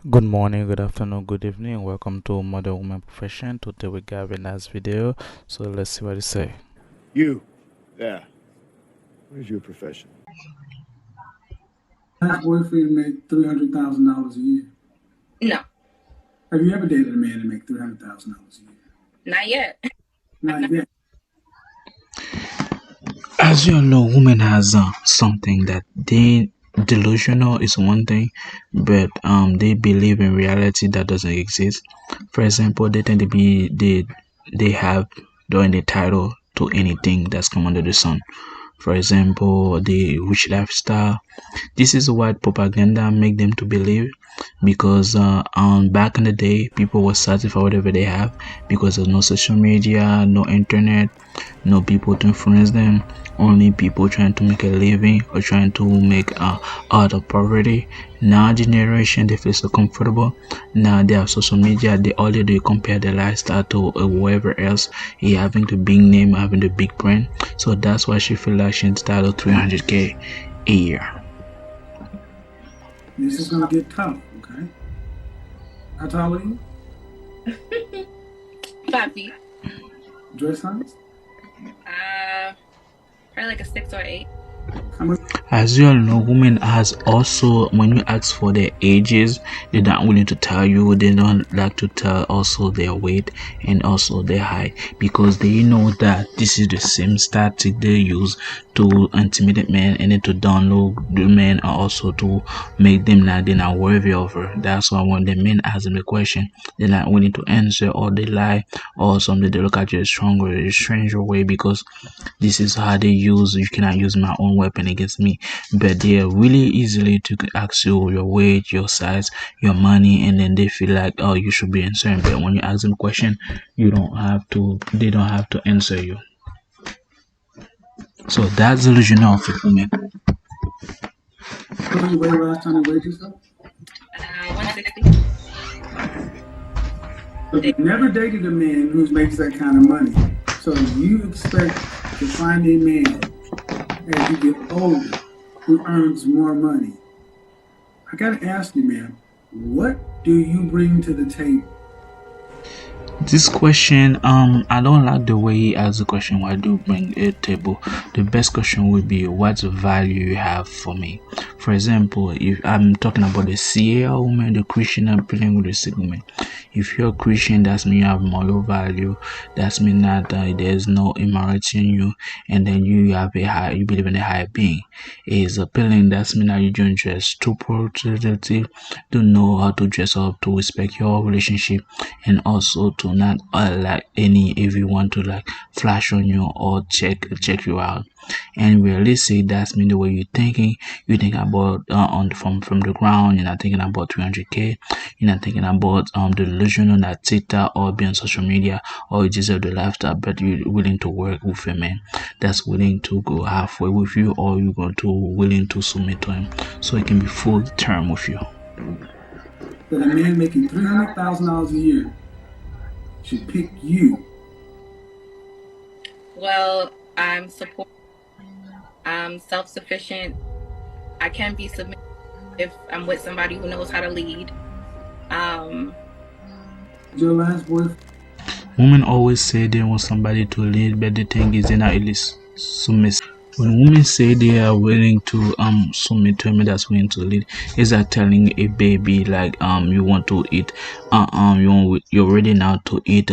Good morning, good afternoon, good evening. Welcome to Modern Woman Profession. Today we got a nice video. So let's see what it say. You, there. What is your profession? Last boyfriend made $300,000 a year. No, Have you ever dated a man that make $300,000 a year? not yet. Not yet. As you all know, women has something that they delusional is one thing, but they believe in reality that doesn't exist. For example, they tend to be they have during the title to anything that's come under the sun. For example, the rich lifestyle. This is what propaganda make them to believe, because back in the day, people were satisfied for whatever they have because there's no social media, no internet, no people to influence them, only people trying to make a living or trying to make out of poverty. Now generation, they feel so comfortable. Now they have social media, they all they do is compare their lifestyle to whoever else he having the big name, having the big brand. So that's why she feel like she's entitled 300k a year. This is gonna get tough, okay? How tall are you? 5 feet. Dress size? Probably like a 6 or 8. How much? As you all know, women has also, when you ask for their ages, they're not willing to tell you. They don't like to tell also their weight and also their height, because they know that this is the same static they use to intimidate men and then to download the men, and also to make them that they're not worthy of her. That's why when the men ask them a question, they're not willing to answer, or they lie, or something. They look at you a stranger way, because this is how they use. You cannot use my own weapon against me. But they are really easily to ask you your weight, your size, your money, and then they feel like, oh, you should be answering. But when you ask them a question, you don't have to. They don't have to answer you. So that's the illusion of a woman. What did you weigh last time you weighed yourself? 160. So you've never dated a man who makes that kind of money. So you expect to find a man as you get older who earns more money. I gotta ask you, ma'am, what do you bring to the table? This question, I don't like the way he asked the question. Why do you bring a table? The best question would be, what's the value you have for me? For example, if I'm talking about the CA woman, the Christian, I'm playing with the sick woman. If you're a Christian, that's mean you have moral value. That's mean that there's no immorality in you, and then you have a high, you believe in a higher being. Is appealing. That's mean that you don't dress too protective, to know how to dress up, to respect your relationship, and also to not like any everyone to like flash on you or check you out. And realistic, that's mean the way you're thinking. You think about on from the ground. You're not thinking about 300k. You're not thinking about the illusion on that TikTok or be on social media, or you deserve the lifestyle, but you're willing to work with a man that's willing to go halfway with you, or you're going to willing to submit to him so he can be full term with you. That a man making $300,000 a year should pick you. Well, I'm support. I'm self-sufficient. I can be submissive if I'm with somebody who knows how to lead. Your last boyfriend? Women always say they want somebody to lead, but the thing is they're not really submissive. When women say they are willing to submit to a man that's willing to lead, is that telling a baby like you want to eat you're ready now to eat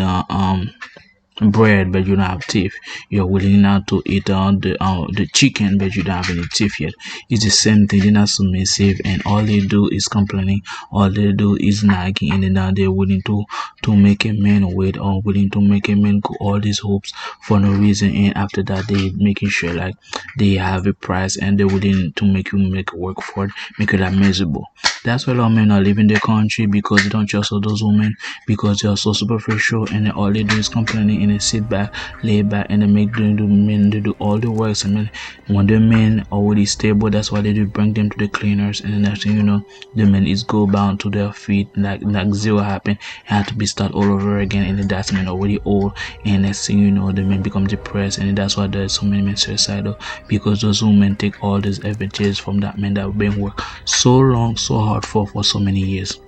bread but you don't have teeth. You're willing now to eat the chicken but you don't have any teeth yet. It's the same thing. They're not submissive, and all they do is complaining, all they do is nagging, and then now they're willing to make a man wait, or willing to make a man go all these hopes for no reason, and after that they making sure like they have a price, and they're willing to make you make work for it, make you like miserable. That's why a lot of men are leaving the country, because they don't trust all those women, because they are so superficial, and then all they do is complaining, and they sit back, lay back, and they make them do men, they do all the works. And then when the men already stable, that's why they do bring them to the cleaners, and the next thing you know, the men is go bound to their feet, like zero happened, had to be start all over again, and then that's men already old, and next thing you know, the men become depressed, and that's why there's so many men suicidal, because those women take all these advantages from that men that have been work so long, so hard for so many years.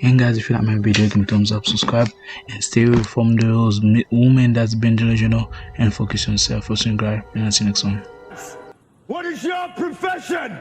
And guys, if you like my video, give me a thumbs up, subscribe, and stay away from those women that's been delusional and focus on yourself. First and guys, and I'll see you next one. What is your profession?